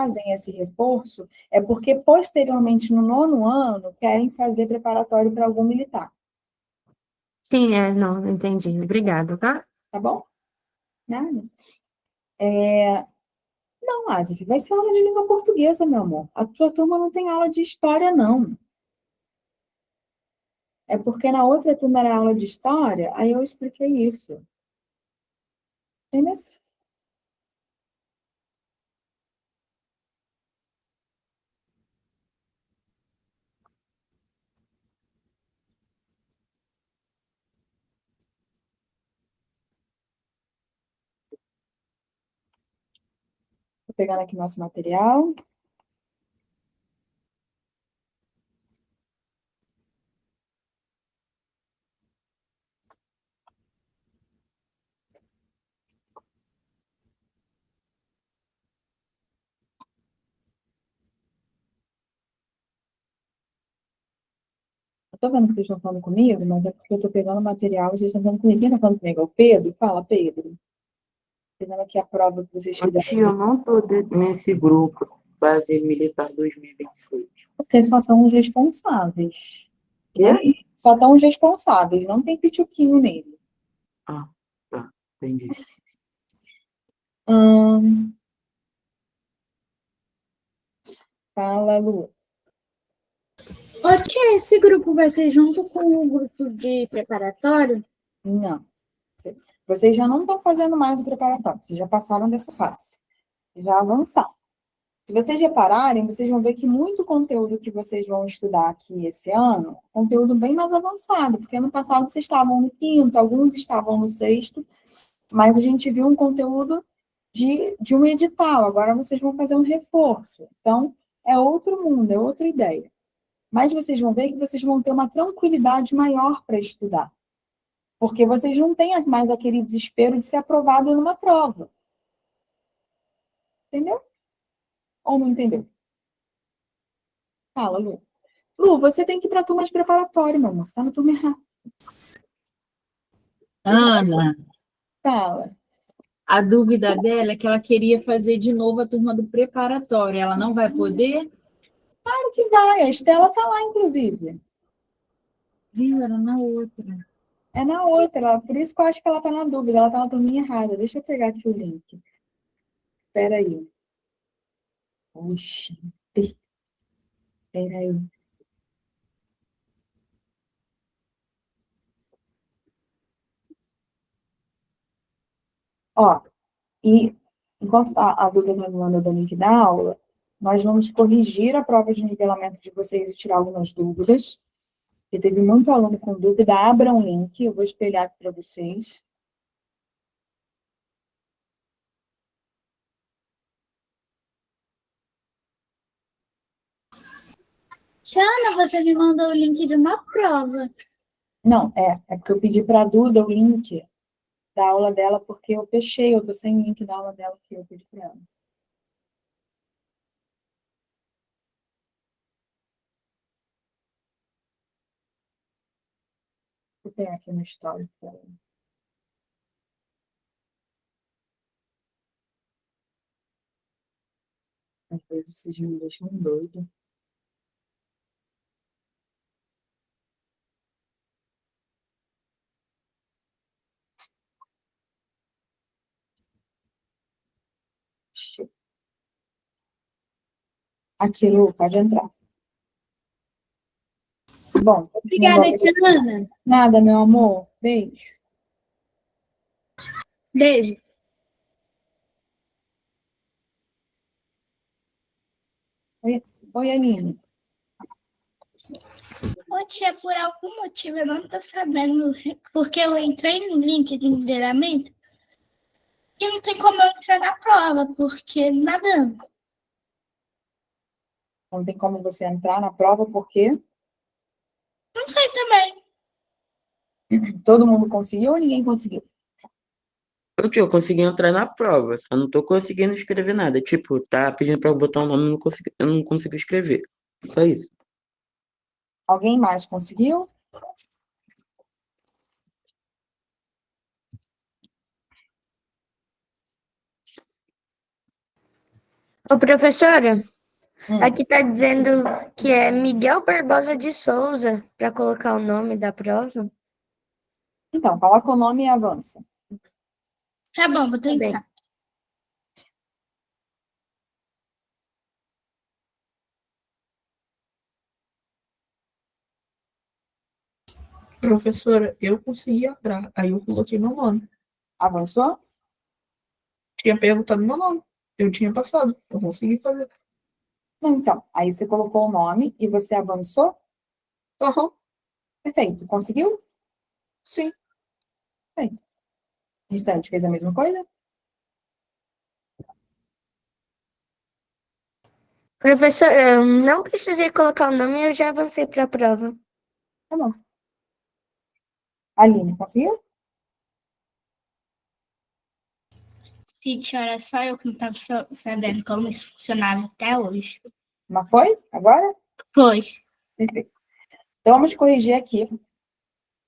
fazem esse reforço é porque, posteriormente, no 9º ano, querem fazer preparatório para algum militar. Sim, não, entendi. Obrigada, tá? Tá bom? Nada. Não, Asif, vai ser aula de língua portuguesa, meu amor. A tua turma não tem aula de história, não. É porque na outra turma era aula de história, aí eu expliquei isso. Entendeu? Tô pegando aqui nosso material. Eu tô vendo que vocês estão falando comigo, mas é porque eu tô pegando o material e vocês estão falando comigo. Quem tá falando comigo é o Pedro? Fala, Pedro. Pegando aqui a prova que vocês Ô, tia, fizeram. eu não tô nesse grupo, Base Militar 2026. Porque só estão os responsáveis. Quê? Né? Só estão os responsáveis, não tem pituquinho nele. Ah, tá, entendi. Fala, Lu. Porque esse grupo vai ser junto com o grupo de preparatório? Não. Vocês já não estão fazendo mais o preparatório, vocês já passaram dessa fase. Já avançaram. Se vocês repararem, vocês vão ver que muito conteúdo que vocês vão estudar aqui esse ano, conteúdo bem mais avançado, porque ano passado vocês estavam no 5º, alguns estavam no 6º, mas a gente viu um conteúdo de um edital, agora vocês vão fazer um reforço. Então, é outro mundo, é outra ideia. Mas vocês vão ver que vocês vão ter uma tranquilidade maior para estudar. Porque vocês não têm mais aquele desespero de ser aprovado numa prova. Entendeu? Ou não entendeu? Fala, Lu. Lu, você tem que ir para a turma de preparatório, meu amor. Você está na turma errada. Ana, Fala. a dúvida dela é que ela queria fazer de novo a turma do preparatório. Ela não vai poder? Claro que vai. A Estela está lá, inclusive. Viu? Era na outra. É na outra. Por isso que eu acho que ela está na dúvida. Ela está na turminha errada. Deixa eu pegar aqui o link. Espera aí. Oxi. Espera aí. Ó, e enquanto a Duda está me mandando o link da aula, nós vamos corrigir a prova de nivelamento de vocês e tirar algumas dúvidas. Porque teve muito aluno com dúvida. Abra um link, eu vou espelhar aqui para vocês. Tiana, você me mandou o link de uma prova. Não, é porque eu pedi para a Duda o link da aula dela, porque eu fechei, eu tô sem o link da aula dela que eu pedi para ela. Vou pegar aqui no histórico dela. Às vezes vocês me deixam doido. Aqui, Lu, pode entrar. Bom, Obrigada, Tiana. nada, meu amor. Beijo. Beijo. Oi, Aline. Ô, tia, por algum motivo eu não tô sabendo, porque eu entrei no link de nivelamento e não tem como eu entrar na prova, porque não tá dando. Não tem como você entrar na prova, porque Não sei também. todo mundo conseguiu ou ninguém conseguiu? Ô, tio, eu consegui entrar na prova, só não tô conseguindo escrever nada. Tipo, tá pedindo pra eu botar o nome, eu não consigo escrever. Só isso. Alguém mais conseguiu? Ô, professora, Hum. aqui tá dizendo que é Miguel Barbosa de Souza para colocar o nome da prova. Então, coloca o nome e avança. Tá bom, vou bem. tentar. Professora, eu consegui entrar. Aí eu coloquei meu nome. Avançou? Tinha perguntado meu nome. Eu tinha passado. Eu consegui fazer. Não, então, aí você colocou o nome e você avançou? Aham, Perfeito. Conseguiu? sim. Perfeito. Restante fez a mesma coisa? Professora, eu não precisei colocar o nome, eu já avancei para a prova. Tá bom. Aline, conseguiu? Cíntia, era só eu que não estava sabendo como isso funcionava até hoje. Mas foi? Agora? Pois. Perfeito. Então, vamos corrigir aqui.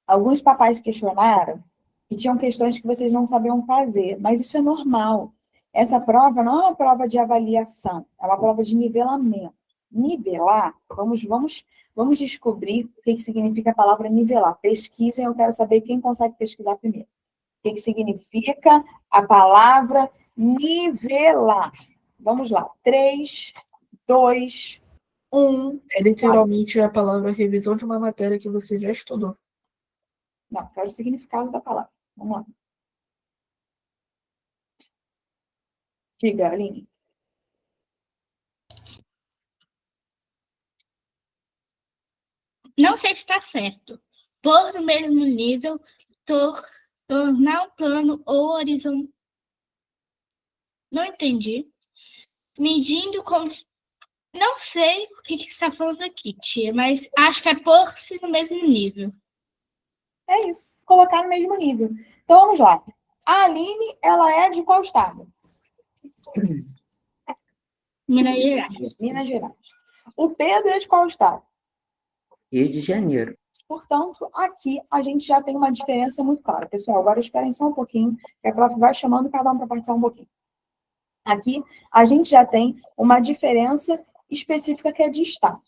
Alguns papais questionaram e tinham questões que vocês não sabiam fazer, mas isso é normal. Essa prova não é uma prova de avaliação, é uma prova de nivelamento. Nivelar, vamos descobrir o que significa a palavra nivelar. Pesquisem, eu quero saber quem consegue pesquisar primeiro. O que significa a palavra nivelar? Vamos lá. 3, 2, 1. É literalmente a palavra revisão de uma matéria que você já estudou. Não, quero o significado da palavra. Vamos lá. Diga, Aline. Não sei se está certo. Pôr no mesmo nível, tornar um plano ou horizontal. Não entendi. Medindo como. Não sei o que está falando aqui, tia, mas acho que é pôr-se no mesmo nível. É isso, colocar no mesmo nível. Então, vamos lá. A Aline, ela é de qual estado? Minas Gerais. Minas Gerais. O Pedro é de qual estado? Rio de Janeiro. Portanto, aqui a gente já tem uma diferença muito clara. Pessoal, agora esperem só um pouquinho, que a prof vai chamando cada um para participar um pouquinho. Aqui, a gente já tem uma diferença específica que é de estado.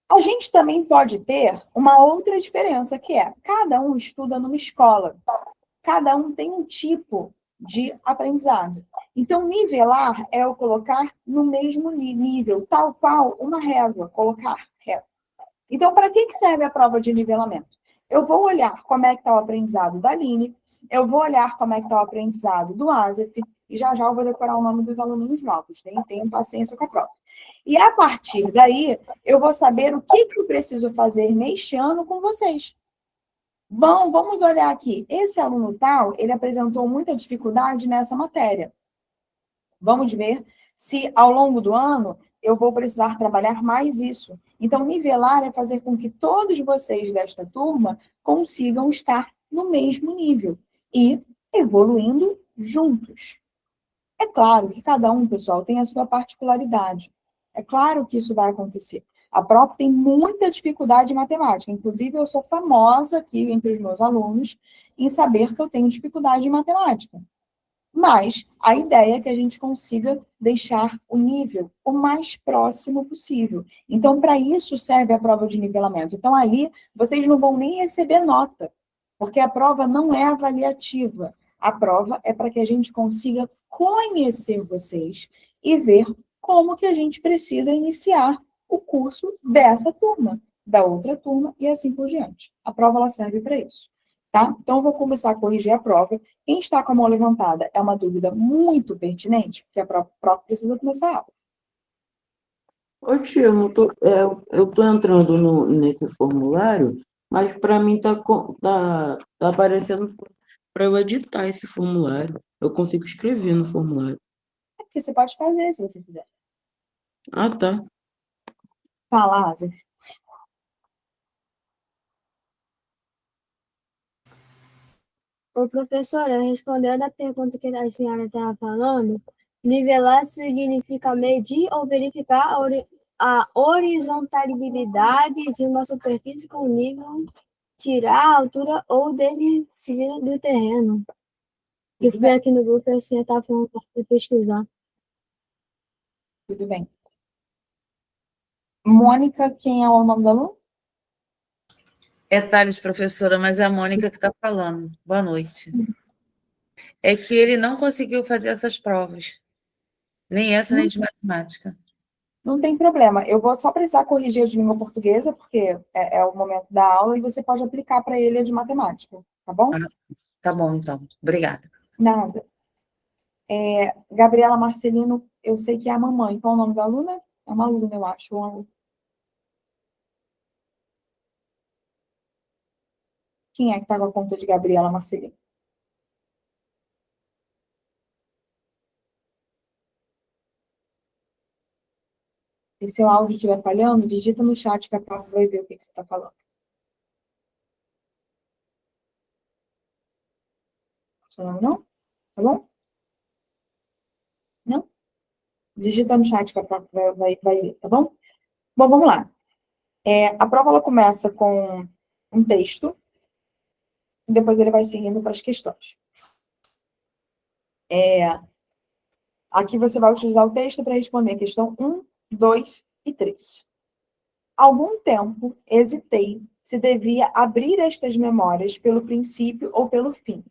A gente também pode ter uma outra diferença, que é cada um estuda numa escola. Cada um tem um tipo de aprendizado. Então, nivelar é eu colocar no mesmo nível, tal qual uma régua, colocar régua. Então, para que serve a prova de nivelamento? Eu vou olhar como é que está o aprendizado da Aline, eu vou olhar como é que está o aprendizado do Asef, e já já eu vou decorar o nome dos aluninhos novos, tenham paciência com a prova. E a partir daí, eu vou saber o que eu preciso fazer neste ano com vocês. Bom, vamos olhar aqui. Esse aluno tal, ele apresentou muita dificuldade nessa matéria. Vamos ver se ao longo do ano eu vou precisar trabalhar mais isso. Então, nivelar é fazer com que todos vocês desta turma consigam estar no mesmo nível e evoluindo juntos. É claro que cada um, pessoal, tem a sua particularidade. É claro que isso vai acontecer. A prof tem muita dificuldade em matemática. Inclusive, eu sou famosa aqui entre os meus alunos em saber que eu tenho dificuldade em matemática. Mas a ideia é que a gente consiga deixar o nível o mais próximo possível. Então, para isso serve a prova de nivelamento. Então, ali, vocês não vão nem receber nota, porque a prova não é avaliativa. A prova é para que a gente consiga conhecer vocês e ver como que a gente precisa iniciar o curso dessa turma, da outra turma e assim por diante. A prova ela serve para isso, tá? Então, eu vou começar a corrigir a prova. Quem está com a mão levantada é uma dúvida muito pertinente, porque a prova precisa começar a aula. Ô tio, eu tô entrando nesse formulário, mas para mim tá aparecendo para eu editar esse formulário. Eu consigo escrever no formulário. É porque você pode fazer, se você quiser. Ah, tá. Fala, Asaf. Ô, professora, respondendo a pergunta que a senhora estava falando, nivelar significa medir ou verificar a horizontalidade de uma superfície com nível, tirar a altura ou desvio do terreno. Eu fui aqui no Google e a senhora estava falando para pesquisar. Tudo bem. Mônica, quem é o nome da aluna? É Thales, professora, mas é a Mônica que está falando. Boa noite. É que ele não conseguiu fazer essas provas. Nem essa, nem de matemática. Não tem problema. Eu vou só precisar corrigir a de língua portuguesa, porque é o momento da aula, e você pode aplicar para ele a de matemática, tá bom? Tá bom, então. Obrigada. Nada. Gabriela Marcelino, eu sei que é a mamãe. Qual é o nome da aluna? É uma aluna, eu acho. Quem é que está com a conta de Gabriela Marcelino? Se seu áudio estiver falhando, digita no chat que a Paula vai ver o que você está falando. Funcionando não? Tá bom? Não? Digita no chat que a Paula vai ver, tá bom? Bom, vamos lá. A prova ela começa com um texto, e depois ele vai seguindo para as questões. Aqui você vai utilizar o texto para responder a questão 1, 2 e 3. Algum tempo hesitei se devia abrir estas memórias pelo princípio ou pelo fim.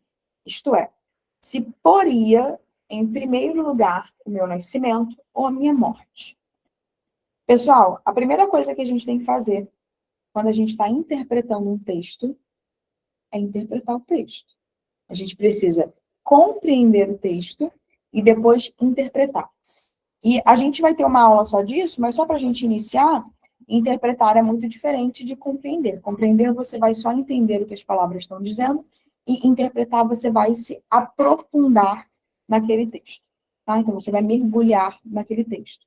Isto é, se poria em primeiro lugar o meu nascimento ou a minha morte. Pessoal, a primeira coisa que a gente tem que fazer quando a gente está interpretando um texto é interpretar o texto. A gente precisa compreender o texto e depois interpretar. E a gente vai ter uma aula só disso, mas só para a gente iniciar, interpretar é muito diferente de compreender. Compreender, você vai só entender o que as palavras estão dizendo, e interpretar, você vai se aprofundar naquele texto. Tá? Então, você vai mergulhar naquele texto.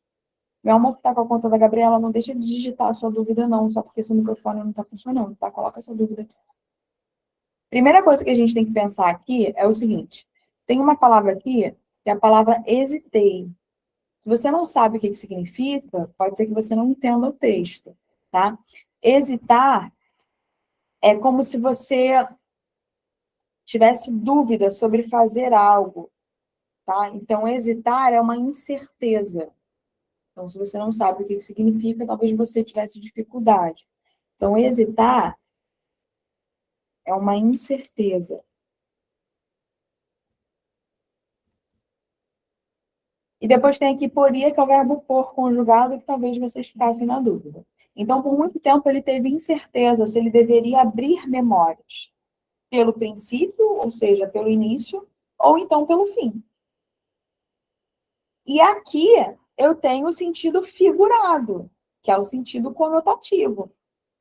Meu amor, que está com a conta da Gabriela, não deixa de digitar a sua dúvida, não, só porque seu microfone não está funcionando, tá? Coloca a sua dúvida aqui. Primeira coisa que a gente tem que pensar aqui é o seguinte: tem uma palavra aqui, que é a palavra hesitei. Se você não sabe o que significa, pode ser que você não entenda o texto, tá? Hesitar é como se você tivesse dúvida sobre fazer algo, tá? Então, hesitar é uma incerteza. Então, se você não sabe o que significa, talvez você tivesse dificuldade. Então, hesitar é uma incerteza. E depois tem aqui poria, que é o verbo por conjugado, que talvez vocês ficassem na dúvida. Então, por muito tempo, ele teve incerteza se ele deveria abrir memórias pelo princípio, ou seja, pelo início, ou então pelo fim. E aqui eu tenho o sentido figurado, que é o sentido conotativo,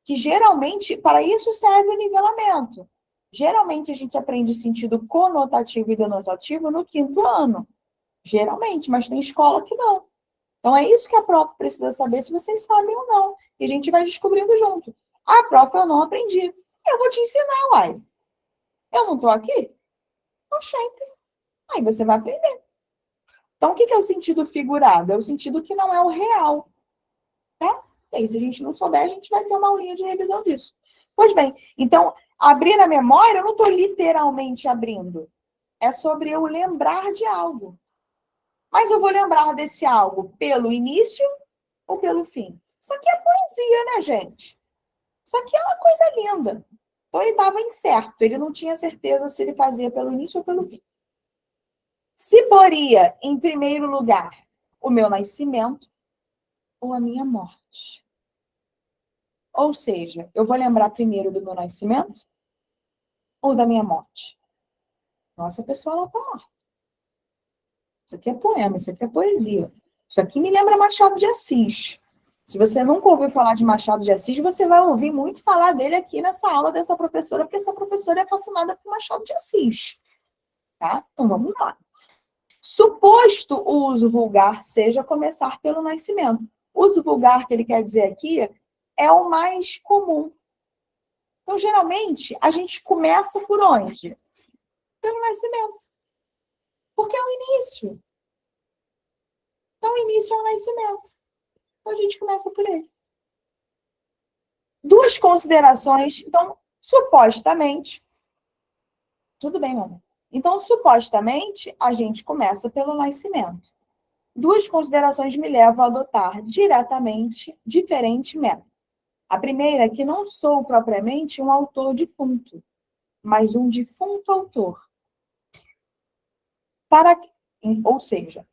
que geralmente, para isso serve o nivelamento. Geralmente a gente aprende sentido conotativo e denotativo no 5º ano. Geralmente, mas tem escola que não. Então, é isso que a prof precisa saber se vocês sabem ou não. E a gente vai descobrindo junto. Ah, prof, eu não aprendi. Eu vou te ensinar, uai. Eu não estou aqui? Oxente. Aí você vai aprender. Então, o que é o sentido figurado? É o sentido que não é o real. Tá? E aí, se a gente não souber, a gente vai ter uma aulinha de revisão disso. Pois bem, então, abrir a memória, eu não estou literalmente abrindo. É sobre eu lembrar de algo. Mas eu vou lembrar desse algo pelo início ou pelo fim? Isso aqui é poesia, né, gente? Isso aqui é uma coisa linda. Então, ele estava incerto. Ele não tinha certeza se ele fazia pelo início ou pelo fim. Se poria, em primeiro lugar, o meu nascimento ou a minha morte. Ou seja, eu vou lembrar primeiro do meu nascimento ou da minha morte? Nossa, a pessoa ela está morta. Isso aqui é poema, isso aqui é poesia. Isso aqui me lembra Machado de Assis. Se você nunca ouviu falar de Machado de Assis, você vai ouvir muito falar dele aqui nessa aula dessa professora, porque essa professora é fascinada por Machado de Assis. Tá? Então, vamos lá. Suposto o uso vulgar seja começar pelo nascimento. O uso vulgar que ele quer dizer aqui é o mais comum. Então, geralmente, a gente começa por onde? Pelo nascimento. Porque é o início. Então, o início é o nascimento. Então, a gente começa por ele. Duas considerações. Então, supostamente... Tudo bem, mamãe. Então, supostamente, a gente começa pelo nascimento. Duas considerações me levam a adotar diretamente diferente método. A primeira é que não sou propriamente um autor defunto, mas um defunto autor. Ou seja,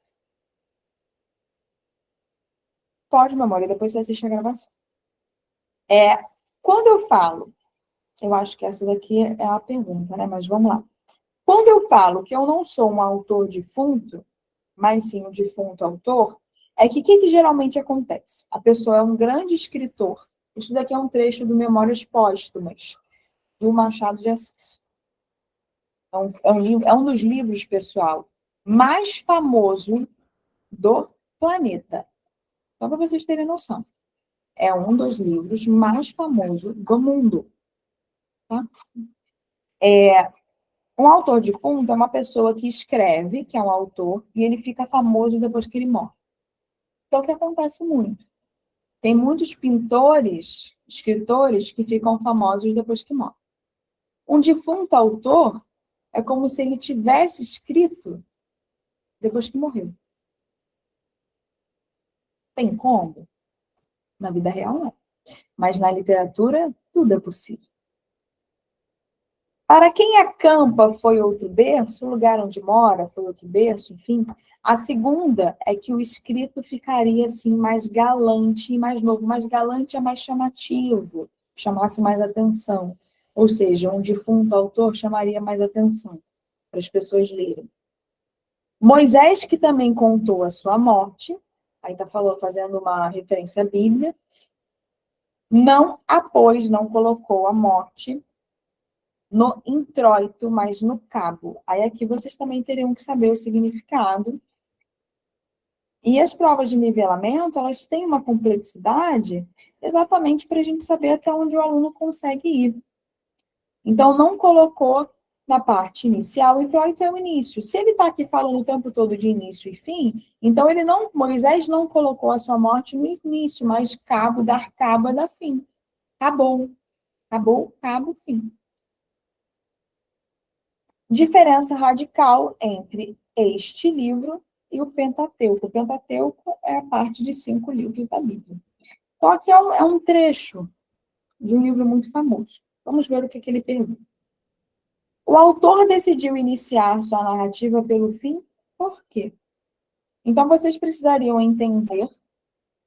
pode, memória, depois você assiste a gravação. Quando eu falo, eu acho que essa daqui é a pergunta, né? Mas vamos lá. Quando eu falo que eu não sou um autor defunto, mas sim um defunto autor, é que o que geralmente acontece? A pessoa é um grande escritor. Isso daqui é um trecho do Memórias Póstumas, do Machado de Assis. É um dos livros, pessoal, mais famoso do planeta. Só para vocês terem noção. É um dos livros mais famosos do mundo. Tá? Um autor defunto é uma pessoa que escreve, que é um autor, e ele fica famoso depois que ele morre. Então, o que acontece muito? Tem muitos pintores, escritores, que ficam famosos depois que morrem. Um defunto autor é como se ele tivesse escrito depois que morreu. Tem como? Na vida real, não. Mas na literatura, tudo é possível. Para quem acampa foi outro berço, o lugar onde mora foi outro berço, enfim. A segunda é que o escrito ficaria assim mais galante e mais novo. Mais galante é mais chamativo, chamasse mais atenção. Ou seja, um defunto autor chamaria mais atenção para as pessoas lerem. Moisés, que também contou a sua morte, aí está fazendo uma referência à Bíblia, não colocou a morte no introito, mas no cabo. Aí aqui vocês também teriam que saber o significado. E as provas de nivelamento, elas têm uma complexidade exatamente para a gente saber até onde o aluno consegue ir. Então, não colocou na parte inicial, o introito é o início. Se ele está aqui falando o tempo todo de início e fim, então Moisés não colocou a sua morte no início, mas cabo, dar cabo é dar fim. Acabou, cabo, fim. Diferença radical entre este livro e o Pentateuco. O Pentateuco é a parte de 5 livros da Bíblia. Então, aqui é um trecho de um livro muito famoso. Vamos ver o que ele pergunta. O autor decidiu iniciar sua narrativa pelo fim, por quê? Então, vocês precisariam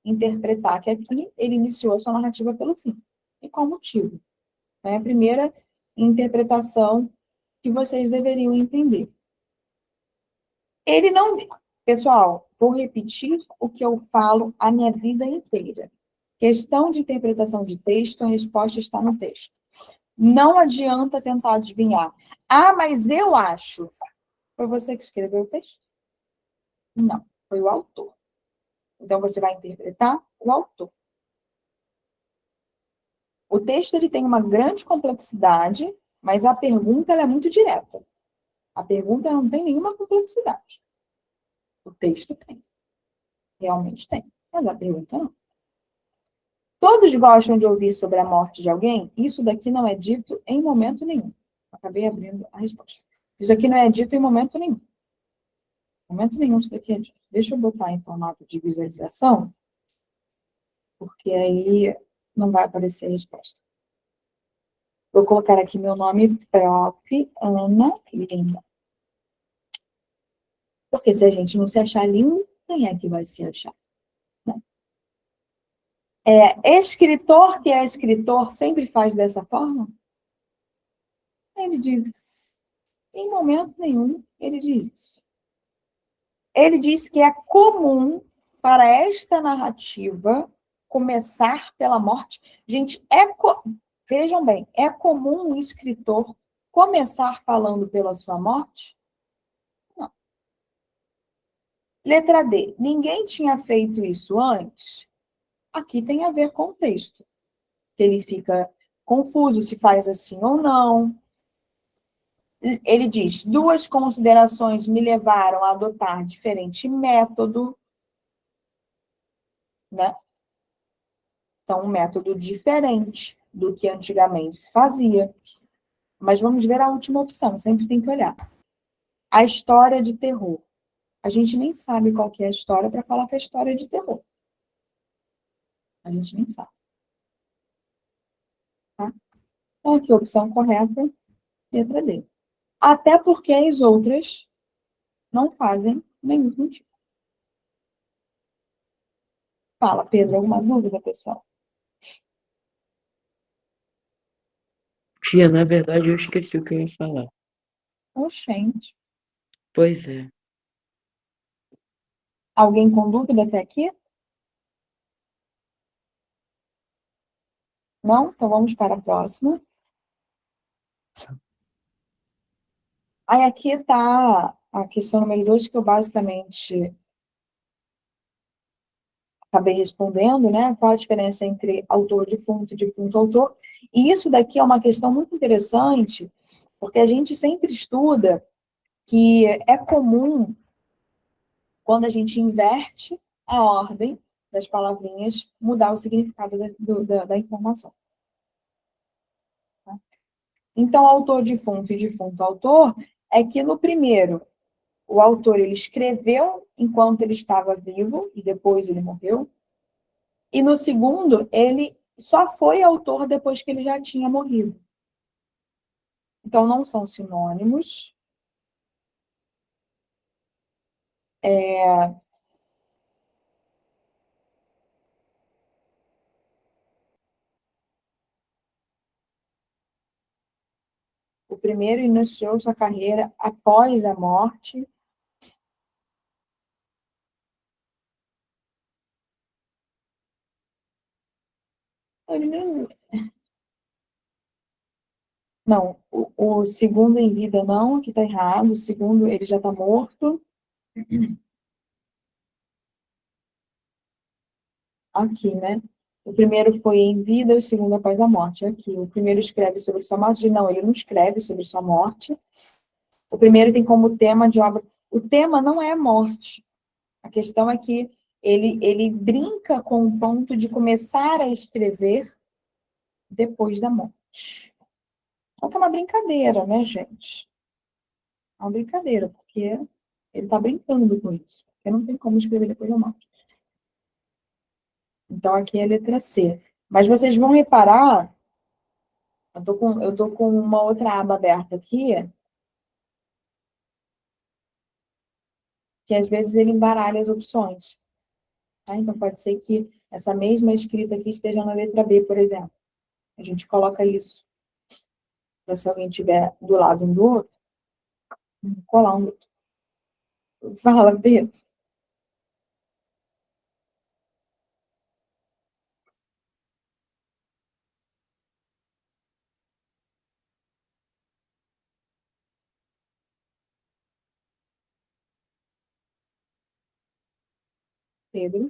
interpretar que aqui ele iniciou a sua narrativa pelo fim. E qual motivo? É a primeira interpretação que vocês deveriam entender. Pessoal, vou repetir o que eu falo a minha vida inteira. Questão de interpretação de texto, a resposta está no texto. Não adianta tentar adivinhar. Ah, mas eu acho. Foi você que escreveu o texto? Não, foi o autor. Então, você vai interpretar o autor. O texto ele tem uma grande complexidade, mas a pergunta ela é muito direta. A pergunta não tem nenhuma complexidade. O texto tem. Realmente tem. Mas a pergunta não. Todos gostam de ouvir sobre a morte de alguém? Isso daqui não é dito em momento nenhum. Acabei abrindo a resposta. Isso aqui não é dito em momento nenhum. Em momento nenhum isso daqui é dito. Deixa eu botar em formato de visualização, porque aí não vai aparecer a resposta. Vou colocar aqui meu nome próprio, Ana Lima. Porque se a gente não se achar lindo, quem é que vai se achar? Né? Escritor que é escritor sempre faz dessa forma? Ele diz isso. Em momento nenhum, ele diz isso. Ele diz que é comum para esta narrativa começar pela morte. Gente, vejam bem, é comum um escritor começar falando pela sua morte? Não. Letra D. Ninguém tinha feito isso antes? Aqui tem a ver com o texto. Ele fica confuso se faz assim ou não. Ele diz, 2 considerações me levaram a adotar diferente método. Né? Então, um método diferente do que antigamente se fazia. Mas vamos ver a última opção, sempre tem que olhar. A história de terror. A gente nem sabe qual que é a história para falar que é história de terror. A gente nem sabe. Tá? Então, aqui, opção correta, letra D. Até porque as outras não fazem nenhum sentido. Fala, Pedro, alguma dúvida, pessoal? Tia, na verdade, eu esqueci o que eu ia falar. Oxente. Pois é. Alguém com dúvida até aqui? Não? Então vamos para a próxima. Aí aqui está a questão número 2, que eu basicamente acabei respondendo, né? Qual a diferença entre autor defunto e defunto autor? E isso daqui é uma questão muito interessante, porque a gente sempre estuda que é comum, quando a gente inverte a ordem das palavrinhas, mudar o significado da informação. Tá? Então, autor defunto e defunto autor é que no primeiro, o autor ele escreveu enquanto ele estava vivo e depois ele morreu. E no segundo, ele só foi autor depois que ele já tinha morrido. Então, não são sinônimos. O primeiro iniciou sua carreira após a morte. Não, o segundo em vida não, aqui está errado. O segundo, ele já está morto. Aqui, né? O primeiro foi em vida, o segundo após a morte. Aqui, o primeiro escreve sobre sua morte. Não, ele não escreve sobre sua morte. O primeiro tem como tema de obra... O tema não é a morte. A questão é que ele brinca com o ponto de começar a escrever depois da morte. Só que é uma brincadeira, né, gente? É uma brincadeira, porque ele está brincando com isso. Porque não tem como escrever depois da morte. Então, aqui é a letra C. Mas vocês vão reparar, eu tô com uma outra aba aberta aqui, que às vezes ele embaralha as opções. Tá? Então, pode ser que essa mesma escrita aqui esteja na letra B, por exemplo. A gente coloca isso. Para se alguém estiver do lado um do outro, colar um do outro. Fala, Pedro. Pedro.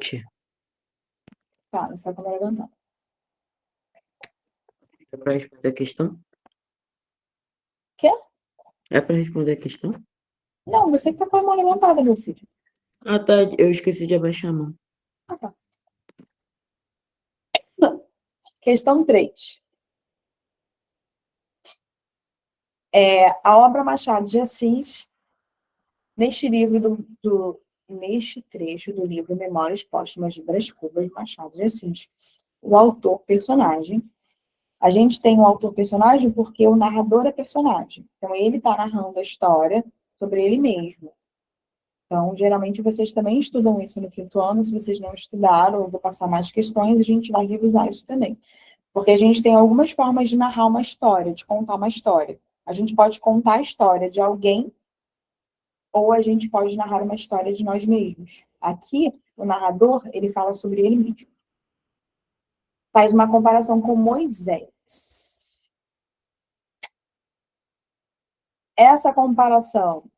Tia, Fala, só como levantar. é para responder a questão? Quê? É para responder a questão? Não, você que tá com a mão levantada, meu filho. Ah, tá. Eu esqueci de abaixar a mão. Ah, tá. Questão 3. A obra Machado de Assis, neste trecho do livro Memórias Póstumas de Brás Cubas, Machado de Assis, o autor personagem. A gente tem um autor personagem porque o narrador é personagem. Então, ele está narrando a história sobre ele mesmo. Então, geralmente, vocês também estudam isso no 5º ano. Se vocês não estudaram, eu vou passar mais questões, a gente vai revisar isso também. Porque a gente tem algumas formas de narrar uma história, de contar uma história. A gente pode contar a história de alguém ou a gente pode narrar uma história de nós mesmos. Aqui, o narrador, ele fala sobre ele mesmo. Faz uma comparação com Moisés. Essa comparação,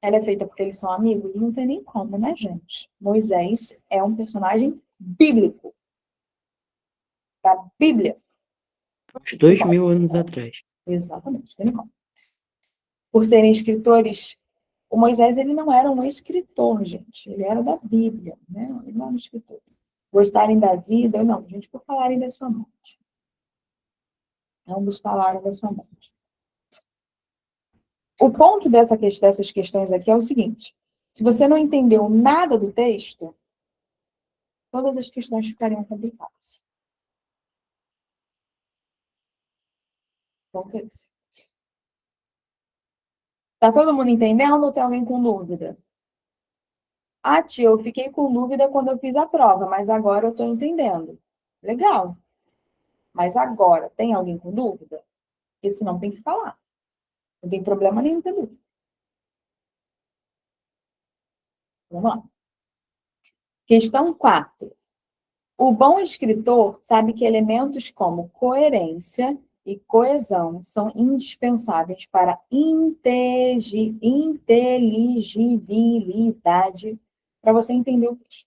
ela é feita porque eles são amigos? Não tem nem como, né, gente? Moisés é um personagem bíblico. Da Bíblia. Uns 2000 anos atrás. Exatamente, tem nem como. Por serem escritores, o Moisés, ele não era um escritor, gente. Ele era da Bíblia, né? Ele não era um escritor. Gostarem da vida, não, gente, por falarem da sua morte. Ambos falaram da sua morte. O ponto dessas questões aqui é o seguinte: se você não entendeu nada do texto, todas as questões ficariam complicadas. Ponto esse. Tá todo mundo entendendo ou tem alguém com dúvida? Ah, tia, eu fiquei com dúvida quando eu fiz a prova, mas agora eu estou entendendo. Legal. Mas agora, tem alguém com dúvida? Porque senão tem que falar. Não tem problema nenhum ter dúvida. Vamos lá. Questão 4. O bom escritor sabe que elementos como coerência e coesão são indispensáveis para a inteligibilidade, para você entender o texto,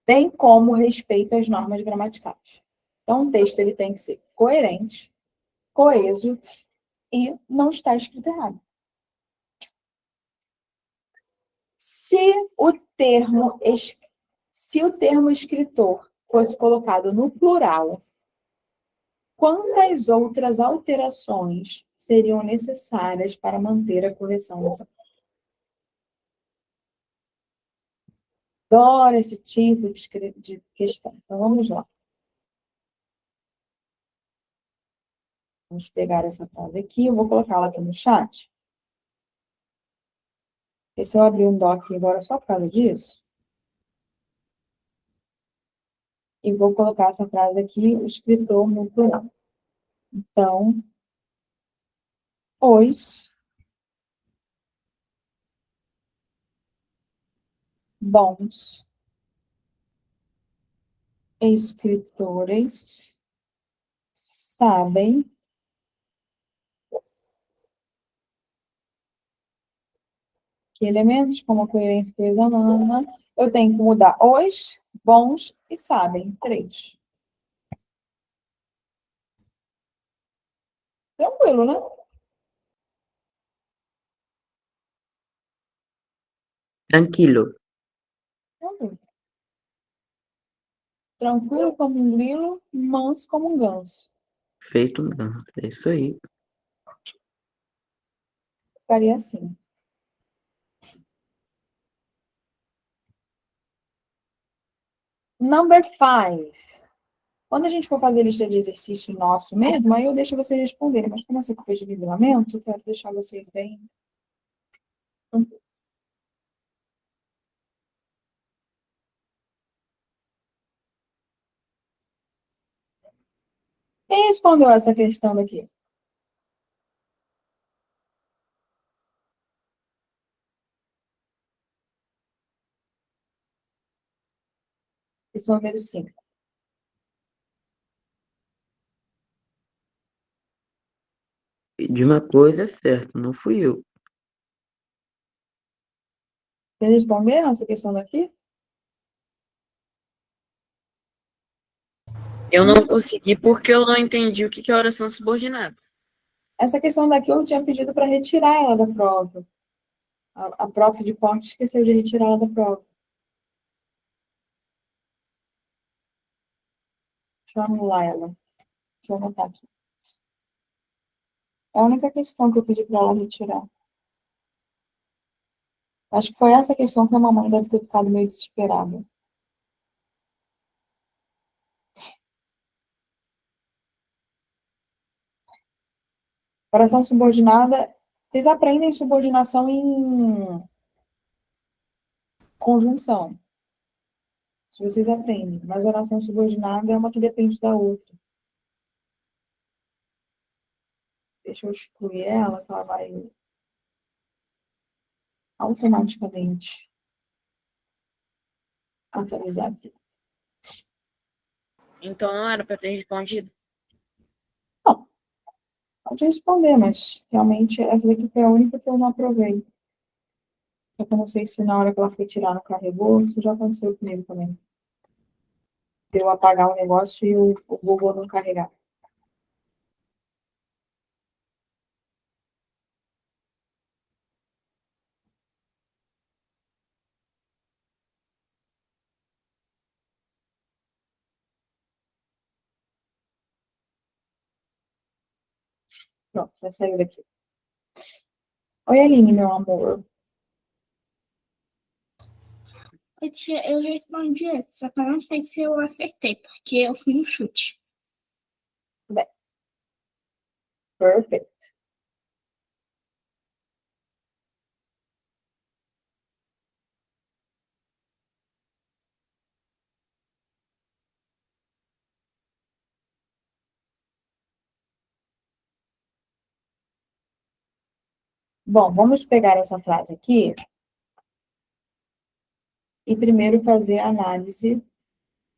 bem como respeito às normas gramaticais. Então, o texto ele tem que ser coerente, coeso e não está escrito errado. Se o termo escritor fosse colocado no plural, quantas outras alterações seriam necessárias para manter a correção dessa? Adoro esse tipo de questão. Então, vamos lá. Vamos pegar essa frase aqui, eu vou colocá-la aqui no chat. E se eu abrir um doc agora só por causa disso, e vou colocar essa frase aqui, o escritor no plural. Então, os bons escritores sabem que elementos como coerência e coesão, eu tenho que mudar os bons e sabem. 3. Tranquilo, né? Tranquilo. Tranquilo. Tranquilo como um grilo, manso como um ganso. Feito um ganso. É isso aí. Ficaria assim. Number 5. Quando a gente for fazer lista de exercício nosso mesmo, aí eu deixo vocês responderem. Mas como essa coisa de nivelamento, eu quero deixar vocês bem. Quem respondeu essa questão daqui? Questão número 5. De uma coisa é certa, não fui eu. Vocês responderam essa questão daqui? Eu não consegui porque eu não entendi o que é oração subordinada. Essa questão daqui eu tinha pedido para retirar ela da prova. A prof de corte esqueceu de retirar ela da prova. Deixa eu anular ela. Deixa eu anotar aqui. É a única questão que eu pedi para ela retirar. Acho que foi essa questão que a mamãe deve ter ficado meio desesperada. Oração subordinada. Vocês aprendem subordinação em conjunção. Se vocês aprendem. Mas oração subordinada é uma que depende da outra. Deixa eu excluir ela, que ela vai automaticamente atualizar aqui. Então não era para ter respondido. Não, pode responder, mas realmente essa daqui foi a única que eu não aprovei. Só que eu não sei se na hora que ela foi tirar não carregou, isso já aconteceu comigo também. Eu apagar o negócio e o Google não carregar. Pronto, já saiu daqui. Oi, Aline, meu amor. Oi, tia, eu respondi essa, só que eu não sei se eu acertei, porque eu fui no chute. Perfeito. Bom, vamos pegar essa frase aqui e primeiro fazer a análise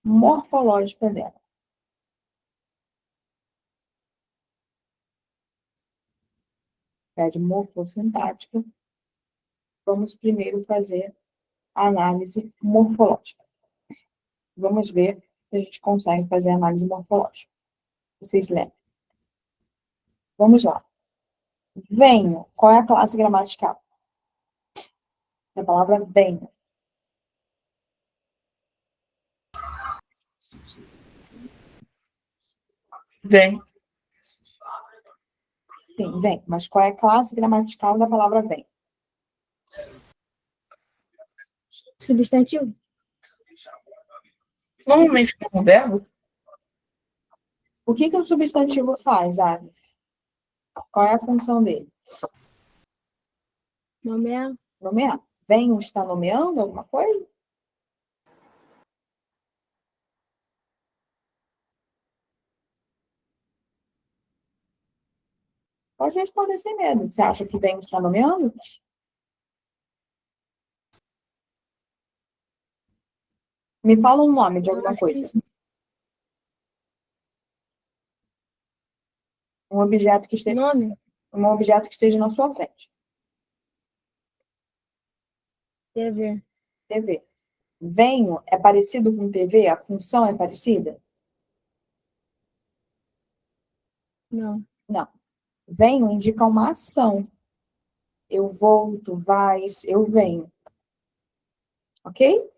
morfológica dela. De morfossintática. Vamos primeiro fazer a análise morfológica. Vamos ver se a gente consegue fazer a análise morfológica. Vocês lembram? Vamos lá. Venho. Qual é a classe gramatical? A palavra venho. Vem. Sim, vem. Mas qual é a classe gramatical da palavra vem? Substantivo? Normalmente como verbo, O que o substantivo faz, Aves? Qual é a função dele? Nomear? Nomear. Venho está nomeando alguma coisa? Pode responder sem medo. Você acha que venho está nomeando? Me fala um nome de alguma coisa. Um objeto que esteja, Nome? um objeto que esteja na sua frente. TV. TV. Venho é parecido com TV? A função é parecida? Não. Não. Venho indica uma ação. Eu vou, tu vais, eu venho. Ok?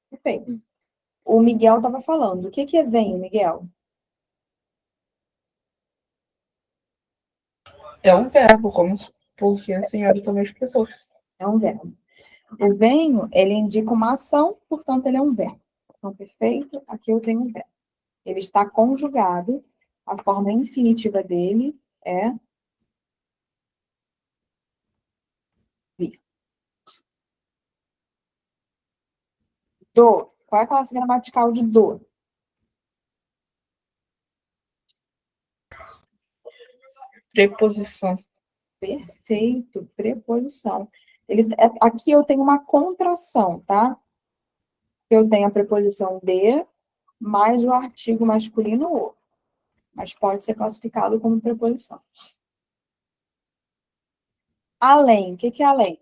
Perfeito. O Miguel estava falando. O que é venho, Miguel? é um verbo, como porque a senhora também explicou. É um verbo. O venho, ele indica uma ação, portanto, ele é um verbo. Então, perfeito. Aqui eu tenho um verbo. Ele está conjugado. A forma infinitiva dele é vir. Do. Qual é a classe gramatical de do? Preposição. Perfeito. Preposição. Aqui eu tenho uma contração, tá? Eu tenho a preposição de mais o artigo masculino o. Mas pode ser classificado como preposição. Além. O que é além?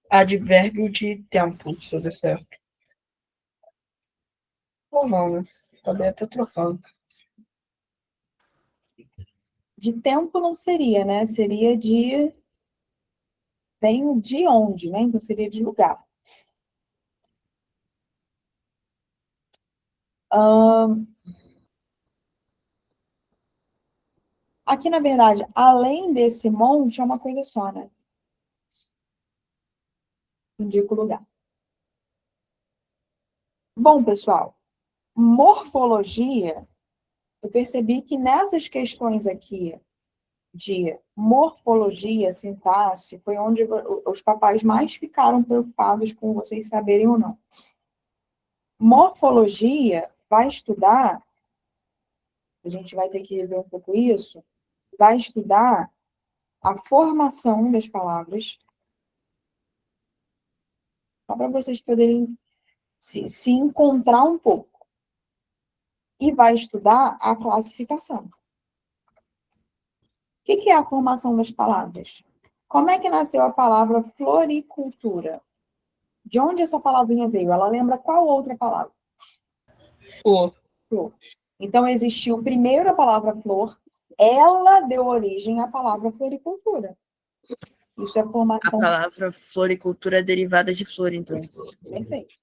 Advérbio de tempo, se eu der certo. Ou não, né? Acabei até trocando. De tempo não seria, né? Seria de... Venho de onde, né? Então seria de lugar. Aqui, na verdade, além desse monte, é uma coisa só, né? Indica o lugar. Bom, pessoal, morfologia, eu percebi que nessas questões aqui de morfologia, sintaxe, foi onde os papais mais ficaram preocupados com vocês saberem ou não. Morfologia vai estudar, a gente vai ter que rever um pouco isso, vai estudar a formação das palavras, só para vocês poderem se encontrar um pouco. E vai estudar a classificação. O que é a formação das palavras? Como é que nasceu a palavra floricultura? De onde essa palavrinha veio? Ela lembra qual outra palavra? Flor. Flor. Então, existiu primeiro a palavra flor, ela deu origem à palavra floricultura. Isso é A formação. palavra floricultura é derivada de flor, então. Perfeito.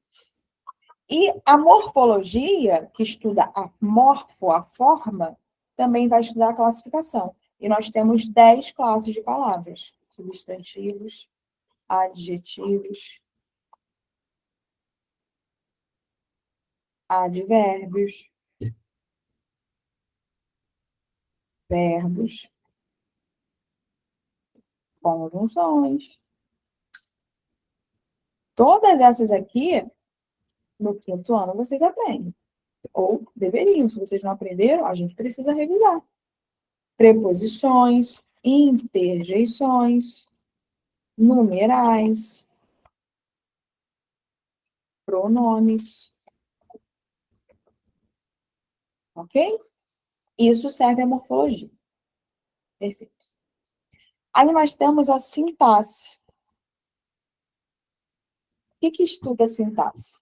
E a morfologia, que estuda a morfo, a forma, também vai estudar a classificação. E nós temos 10 classes de palavras: substantivos, adjetivos, advérbios, verbos, conjunções. Todas essas aqui, no 5º ano, vocês aprendem. Ou deveriam. Se vocês não aprenderam, a gente precisa revisar. Preposições, interjeições, numerais, pronomes. Ok? Isso serve à morfologia. Perfeito. Aí nós temos a sintaxe. O que estuda a sintaxe?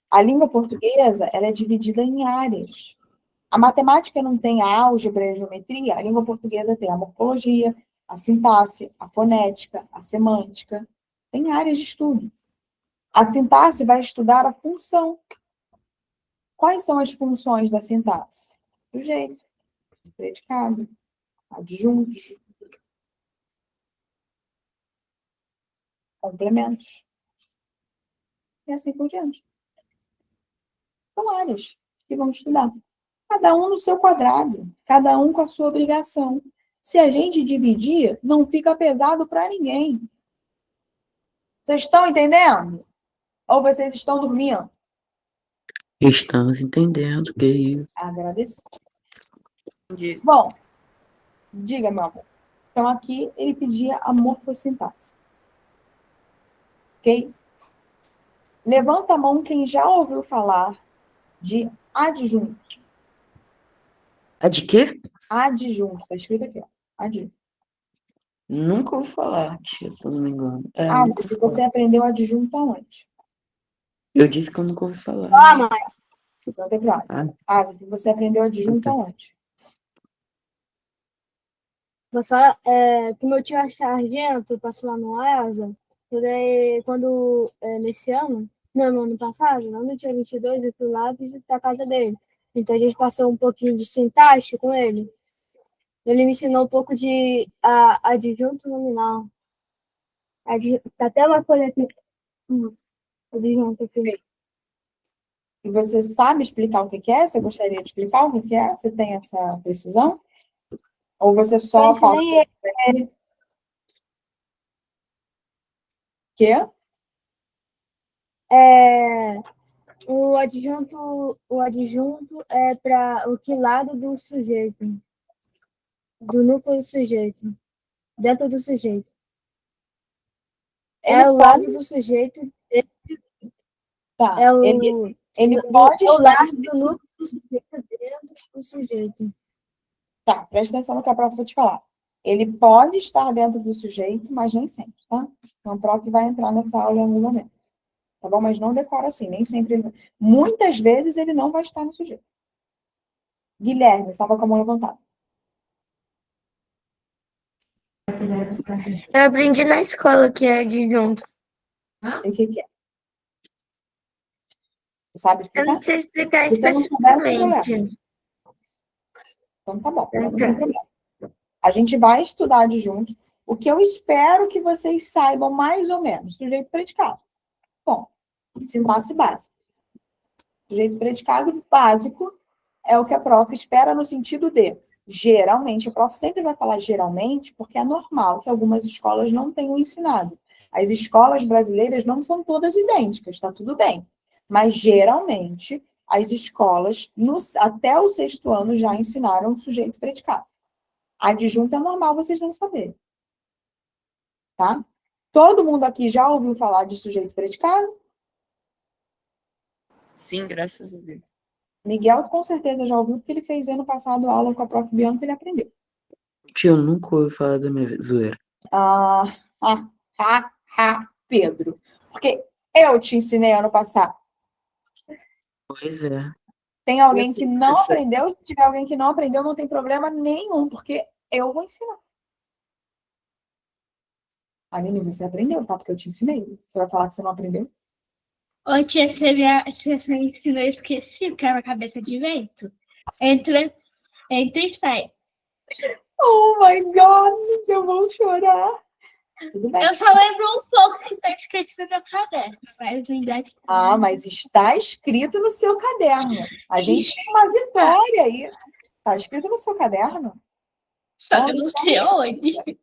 A língua portuguesa, ela é dividida em áreas. A matemática não tem a álgebra e a geometria, a língua portuguesa tem a morfologia, a sintaxe, a fonética, a semântica. Tem áreas de estudo. A sintaxe vai estudar a função. Quais são as funções da sintaxe? Sujeito, predicado, adjuntos, complementos. E assim por diante. São áreas que vamos estudar. Cada um no seu quadrado, cada um com a sua obrigação. Se a gente dividir, não fica pesado para ninguém. Vocês estão entendendo? Ou vocês estão dormindo? Estamos entendendo que é isso. Agradeço. Entendi. Bom, diga, meu amor. Então, aqui ele pedia a morfossintaxe. Ok? Levanta a mão quem já ouviu falar de adjunto. A de quê? Adjunto. Está escrito aqui, ó. Adjunto. Nunca ouvi falar, tia, se eu não me engano. Nunca ouvi Você falar. aprendeu adjunto aonde? Eu disse que eu nunca ouvi falar. Ah, mãe. Então, tem próximo. Você aprendeu adjunto aonde? Que meu tio é sargento, passou lá no ESA, nesse ano, não, no ano passado, não no dia 22, eu fui lá visitar a casa dele. Então, a gente passou um pouquinho de sintaxe com ele. Ele me ensinou um pouco de adjunto nominal. Tá até uma folha aqui. Adjunto aqui. E você sabe explicar o que é? Você gostaria de explicar o que é? Você tem essa precisão? Ou você só Eu passa? ensinei Quê? o adjunto é para o que lado do sujeito, do núcleo do sujeito, dentro do sujeito. Ele É o lado do sujeito, Tá. é o, Ele pode é o estar... lado do núcleo do sujeito dentro do sujeito. Tá, presta atenção no que a prof vai te falar. Ele pode estar dentro do sujeito, mas nem sempre, tá? Então, a prof vai entrar nessa aula em algum momento. Tá bom? Mas não decora assim, nem sempre. Muitas vezes ele não vai estar no sujeito. Guilherme, estava com a mão levantada. Eu aprendi na escola que é adjunto. E o que é? Você sabe Eu explicar? não sei explicar Se você não souber, não tem problema. especificamente. Então tá bom, não tem problema. A gente vai estudar adjunto. O que eu espero que vocês saibam mais ou menos. Sujeito predicado. Bom, sintaxe básica. Sujeito predicado básico é o que a prof espera no sentido de, geralmente, a prof sempre vai falar geralmente, porque é normal que algumas escolas não tenham ensinado. As escolas brasileiras não são todas idênticas, está tudo bem. Mas, geralmente, as escolas, até o 6º ano, já ensinaram o sujeito predicado. Adjunto é normal vocês não saberem. Tá? Todo mundo aqui já ouviu falar de sujeito predicado? Sim, graças a Deus. Miguel, com certeza, já ouviu, porque ele fez ano passado aula com a prof. Bianca e ele aprendeu. Tia, eu nunca ouvi falar da minha zoeira. Pedro. Porque eu te ensinei ano passado. Pois é. Tem alguém Esse que não professor- aprendeu? Se tiver alguém que não aprendeu, não tem problema nenhum, porque eu vou ensinar. Aline, você aprendeu, tá? Porque eu te ensinei. Você vai falar que você não aprendeu? Ô, tia, você me ensinou, eu esqueci, porque é uma cabeça de vento. Entra e sai. Oh my God, eu vou chorar. Tudo bem. Eu só lembro um pouco que tá escrito no meu caderno, mas lembrar de Ah, mas está escrito no seu caderno. A gente tem uma vitória aí. Está escrito no seu caderno? só que eu não sei onde.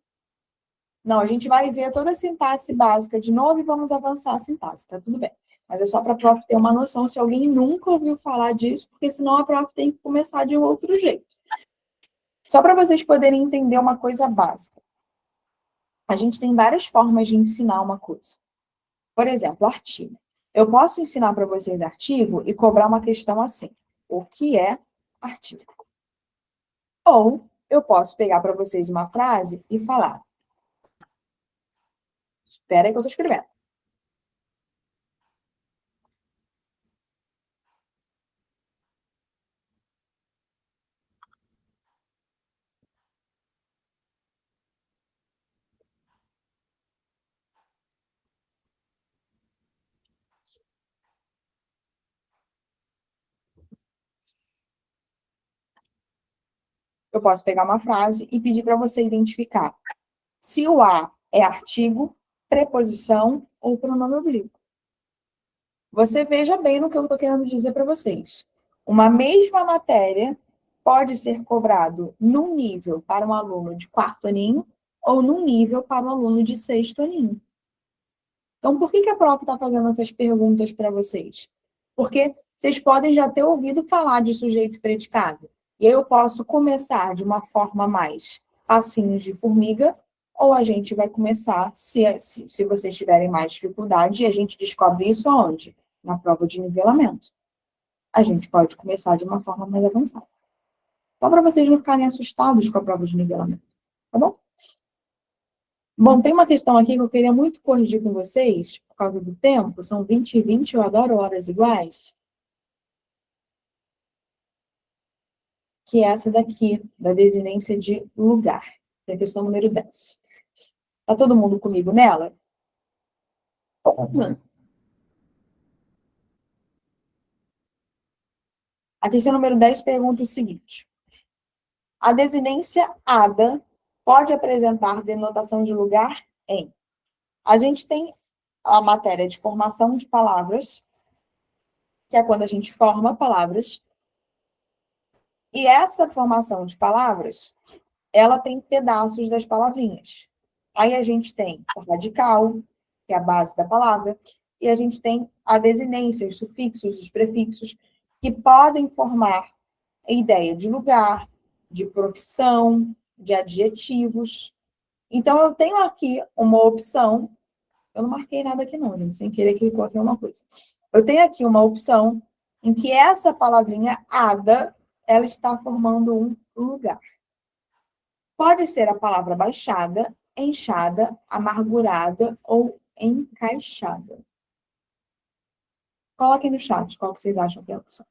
Não, a gente vai ver toda a sintaxe básica de novo e vamos avançar a sintaxe, tá tudo bem. Mas é só para a prof ter uma noção se alguém nunca ouviu falar disso, porque senão a prof tem que começar de um outro jeito. Só para vocês poderem entender uma coisa básica. A gente tem várias formas de ensinar uma coisa. Por exemplo, artigo. Eu posso ensinar para vocês artigo e cobrar uma questão assim. O que é artigo? Ou eu posso pegar para vocês uma frase e falar. Espera aí que eu estou escrevendo. Eu posso pegar uma frase e pedir para você identificar se o a é artigo, preposição ou pronome oblíquo. Você veja bem no que eu estou querendo dizer para vocês. Uma mesma matéria pode ser cobrado num nível para um aluno de quarto aninho ou num nível para um aluno de sexto aninho. Então, por que a prof está fazendo essas perguntas para vocês? Porque vocês podem já ter ouvido falar de sujeito e predicado. E aí eu posso começar de uma forma mais passinhos de formiga, ou a gente vai começar, se vocês tiverem mais dificuldade, e a gente descobre isso aonde? Na prova de nivelamento. A gente pode começar de uma forma mais avançada. Só para vocês não ficarem assustados com a prova de nivelamento. Tá bom? Bom, tem uma questão aqui que eu queria muito corrigir com vocês, por causa do tempo. São 20 e 20, eu adoro horas iguais. Que é essa daqui, da desinência de lugar. É a questão número 10. Tá todo mundo comigo nela? A questão número 10 pergunta o seguinte. A desinência ada pode apresentar denotação de lugar em... A gente tem a matéria de formação de palavras, que é quando a gente forma palavras. E essa formação de palavras, ela tem pedaços das palavrinhas. Aí a gente tem o radical, que é a base da palavra, e a gente tem a desinência, os sufixos, os prefixos, que podem formar a ideia de lugar, de profissão, de adjetivos. Então, eu tenho aqui uma opção, eu não marquei nada aqui não, gente, sem querer clicou aqui uma coisa. Eu tenho aqui uma opção em que essa palavrinha ada, ela está formando um lugar. Pode ser a palavra baixada, enxada, amargurada ou encaixada. Coloquem no chat qual que vocês acham que é a opção.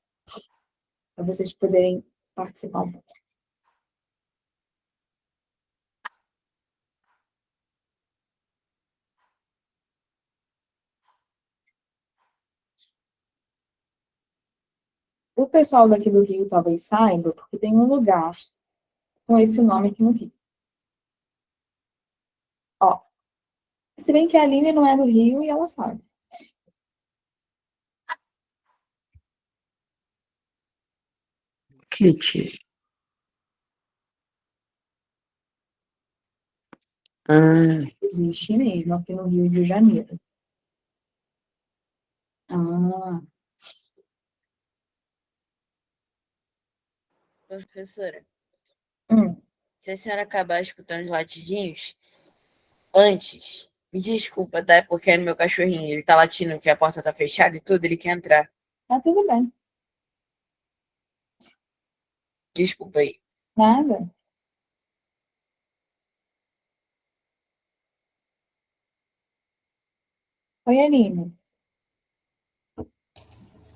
Para vocês poderem participar um pouco. O pessoal daqui do Rio talvez saiba, porque tem um lugar com esse nome aqui no Rio. Ó, se bem que a Aline não é do Rio e ela sabe. Kit. Ah, Existe mesmo aqui no Rio de Janeiro. Ah, Professora, hum. se a senhora acabar escutando os latidinhos, antes, me desculpa, tá? Porque é meu cachorrinho, ele tá latindo que a porta tá fechada e tudo, ele quer entrar. Tá tudo bem. Desculpa aí. Nada. Oi, Aline.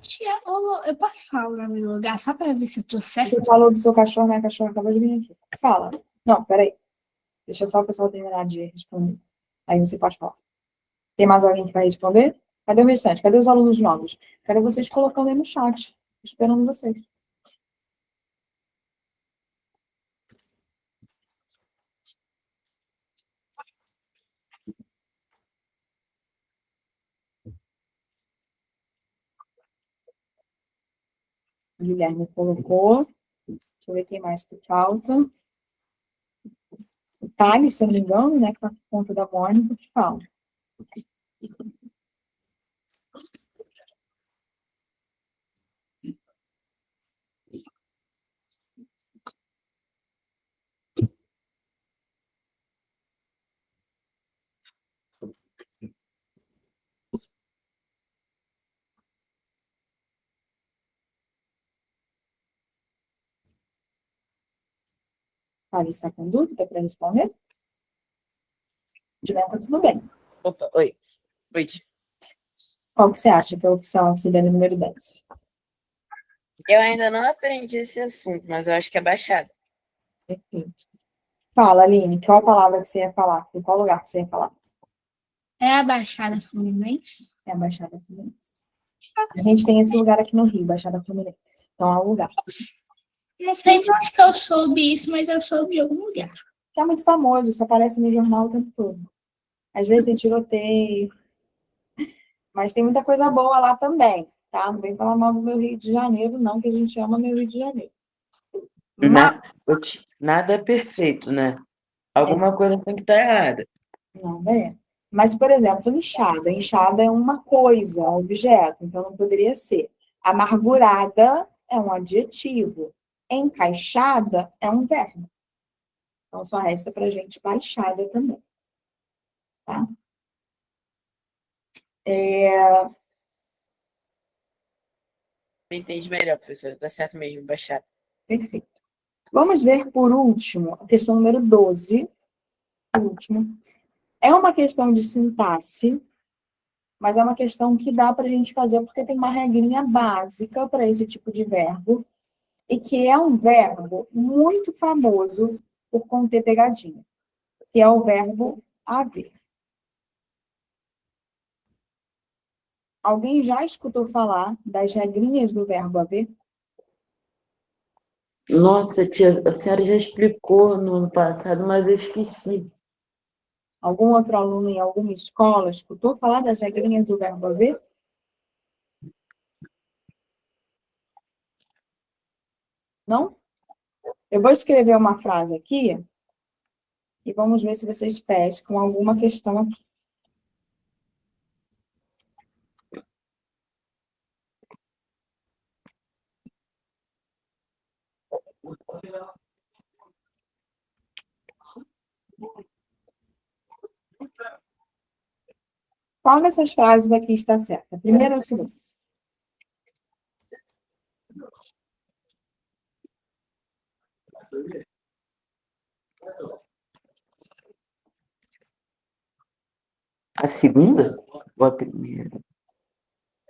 Tia, eu posso falar no meu lugar só para ver se eu tô certa? Você falou do seu cachorro, minha cachorra acabou de vir aqui. Fala. Não, peraí. Deixa só o pessoal terminar de responder. Aí você pode falar. Tem mais alguém que vai responder? Cadê o restante? Cadê os alunos novos? Quero vocês colocando aí no chat. Esperando vocês. O Guilherme colocou. Deixa eu ver quem mais que falta. O Thales, se eu não me engano, né? Que está por conta da Mônica, que fala. Thales, está com dúvida para responder? Se tiver, tá tudo bem. Opa, oi. Oi. Qual que você acha que é a opção aqui da número 10? Eu ainda não aprendi esse assunto, mas eu acho que é baixada. Perfeito. Fala, Aline, qual palavra que você ia falar? Em qual lugar que você ia falar? É a Baixada Fluminense? É a Baixada Fluminense. A gente tem esse lugar aqui no Rio, Baixada Fluminense. Então é um lugar. Não sei de onde que eu soube isso, mas eu soube de algum lugar. Que é muito famoso, isso aparece no jornal o tempo todo. Às vezes tem tiroteio, mas tem muita coisa boa lá também, tá? Não vem falar mal do meu Rio de Janeiro, não, que a gente ama meu Rio de Janeiro. Mas, Nada é perfeito, né? Alguma coisa tem que estar errada. não é. Mas, por exemplo, inchada. Inchada é uma coisa, um objeto, então não poderia ser. Amargurada é um adjetivo. Encaixada é um verbo. Então, só resta para a gente baixada também. Tá? Entendi melhor, professora. Tá certo mesmo, baixada. Perfeito. Vamos ver, por último, a questão número 12. Por último. É uma questão de sintaxe, mas é uma questão que dá para a gente fazer porque tem uma regrinha básica para esse tipo de verbo, e que é um verbo muito famoso por conter pegadinha, que é o verbo haver. Alguém já escutou falar das regrinhas do verbo haver? Nossa, tia, a senhora já explicou no ano passado, mas eu esqueci. Algum outro aluno em alguma escola escutou falar das regrinhas do verbo haver? Não? Eu vou escrever uma frase aqui e vamos ver se vocês pescam alguma questão aqui. Qual dessas frases aqui está certa? A primeira ou a segunda? A segunda ou a primeira?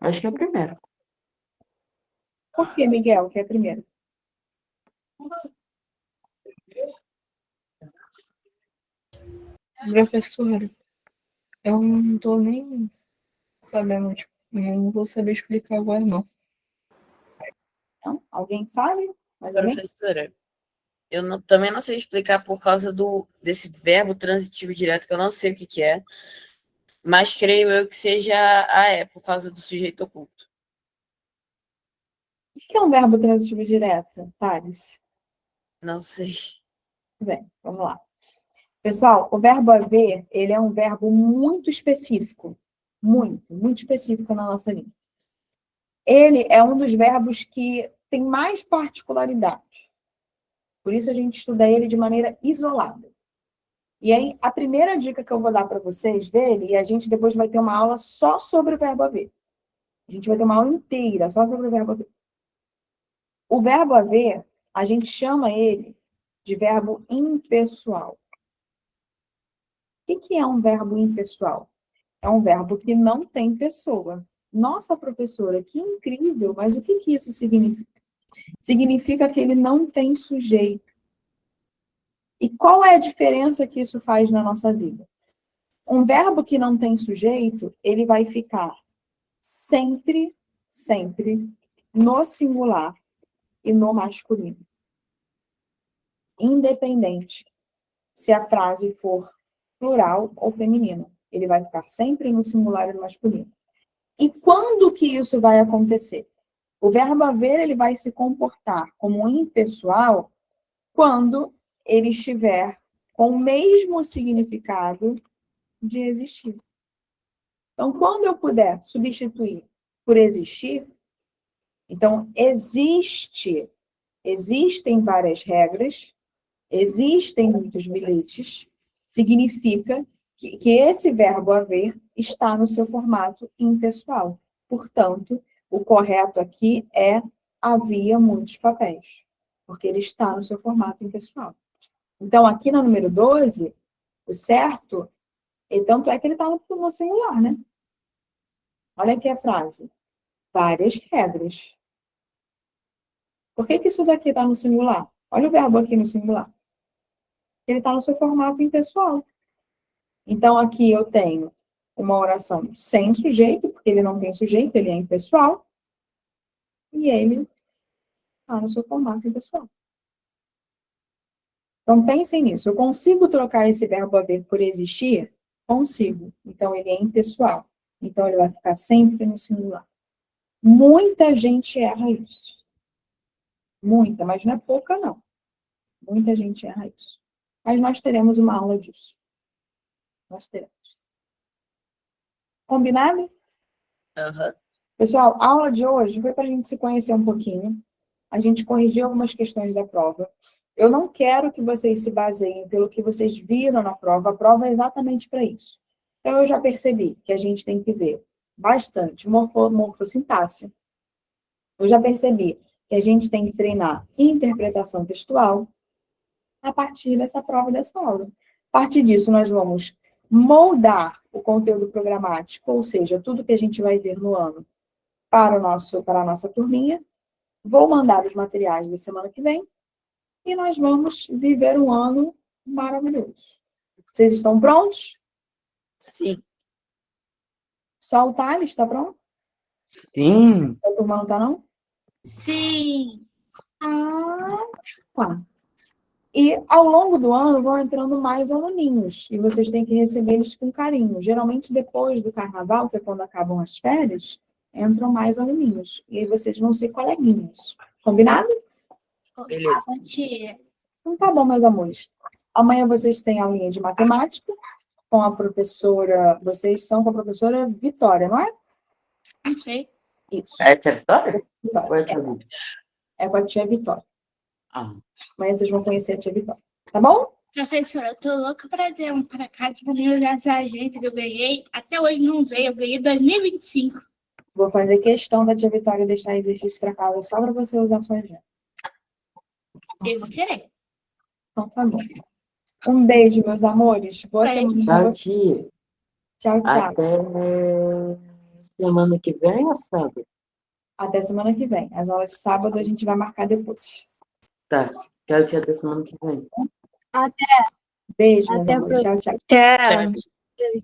Acho que é a primeira. Por que, Miguel, que é a primeira? Professora, eu não tô nem sabendo, tipo, não vou saber explicar agora, não. Não? Alguém sabe? Mais alguém? Professora, também não sei explicar por causa desse verbo transitivo direto, que eu não sei o que é, mas creio eu que seja por causa do sujeito oculto. O que é um verbo transitivo direto, Thales? Não sei. Bem, vamos lá. Pessoal, o verbo haver, ele é um verbo muito específico. Muito específico na nossa língua. Ele é um dos verbos que tem mais particularidade. Por isso a gente estuda ele de maneira isolada. E aí, a primeira dica que eu vou dar para vocês dele, e a gente depois vai ter uma aula só sobre o verbo haver. A gente vai ter uma aula inteira só sobre o verbo haver. O verbo haver, a gente chama ele de verbo impessoal. O que é um verbo impessoal? É um verbo que não tem pessoa. Nossa, professora, que incrível! Mas o que isso significa? Significa que ele não tem sujeito. E qual é a diferença que isso faz na nossa vida? Um verbo que não tem sujeito, ele vai ficar sempre no singular e no masculino. Independente se a frase for plural ou feminina. Ele vai ficar sempre no singular e no masculino. E quando que isso vai acontecer? O verbo haver, ele vai se comportar como impessoal quando ele estiver com o mesmo significado de existir. Então, quando eu puder substituir por existir, então, existem várias regras, existem muitos bilhetes, significa que esse verbo haver está no seu formato impessoal. Portanto, o correto aqui é havia muitos papéis, porque ele está no seu formato impessoal. Então, aqui no número 12, o certo, tanto é que ele está no singular, né? Olha aqui a frase. Várias regras. Por que isso daqui está no singular? Olha o verbo aqui no singular. Ele está no seu formato impessoal. Então, aqui eu tenho uma oração sem sujeito, porque ele não tem sujeito, ele é impessoal. E ele está no seu formato impessoal. Então, pensem nisso. Eu consigo trocar esse verbo haver por existir? Consigo. Então, ele é impessoal. Então, ele vai ficar sempre no singular. Muita gente erra isso. Muita, mas não é pouca, não. Muita gente erra isso. Mas nós teremos uma aula disso. Nós teremos. Combinado? Aham. Pessoal, a aula de hoje foi para a gente se conhecer um pouquinho. A gente corrigiu algumas questões da prova. Eu não quero que vocês se baseiem pelo que vocês viram na prova. A prova é exatamente para isso. Então, eu já percebi que a gente tem que ver bastante morfossintaxe. Eu já percebi que a gente tem que treinar interpretação textual a partir dessa prova, dessa aula. A partir disso, nós vamos moldar o conteúdo programático, ou seja, tudo que a gente vai ver no ano para a nossa turminha. Vou mandar os materiais da semana que vem e nós vamos viver um ano maravilhoso. Vocês estão prontos? Sim. Só o Thales está pronto? Sim. A turma não está, não? Sim. Tá. E ao longo do ano vão entrando mais aluninhos. E vocês têm que receber eles com carinho. Geralmente, depois do carnaval, que é quando acabam as férias, entram mais aluninhos. E aí vocês vão ser coleguinhas. Combinado? Beleza. Tia. Então tá bom, meus amores. Amanhã vocês têm aulinha de matemática com a professora. Vocês são com a professora Vitória, não é? Não sei. Isso. É a Vitória? Vitória. Ou é a tia Vitória? É com a tia Vitória. Ah. Amanhã vocês vão conhecer a tia Vitória. Tá bom? Professora, eu tô louca pra ter um pra casa pra mim usar essa agenda que eu ganhei. Até hoje não usei, eu ganhei em 2025. Vou fazer questão da tia Vitória deixar exercício para casa só para você usar a sua agenda. Eu vou querer. Então tá bom. Um beijo, meus amores. Boa Beijo. semana pra Tchau, vocês. tia. Tchau, tchau. Até semana que vem ou sábado? Até semana que vem. As aulas de sábado a gente vai marcar depois. Tá. Tchau, tia. Até semana que vem. Até, Beijo, meus Até a amores. Tchau, tchau. Tchau. Tchau.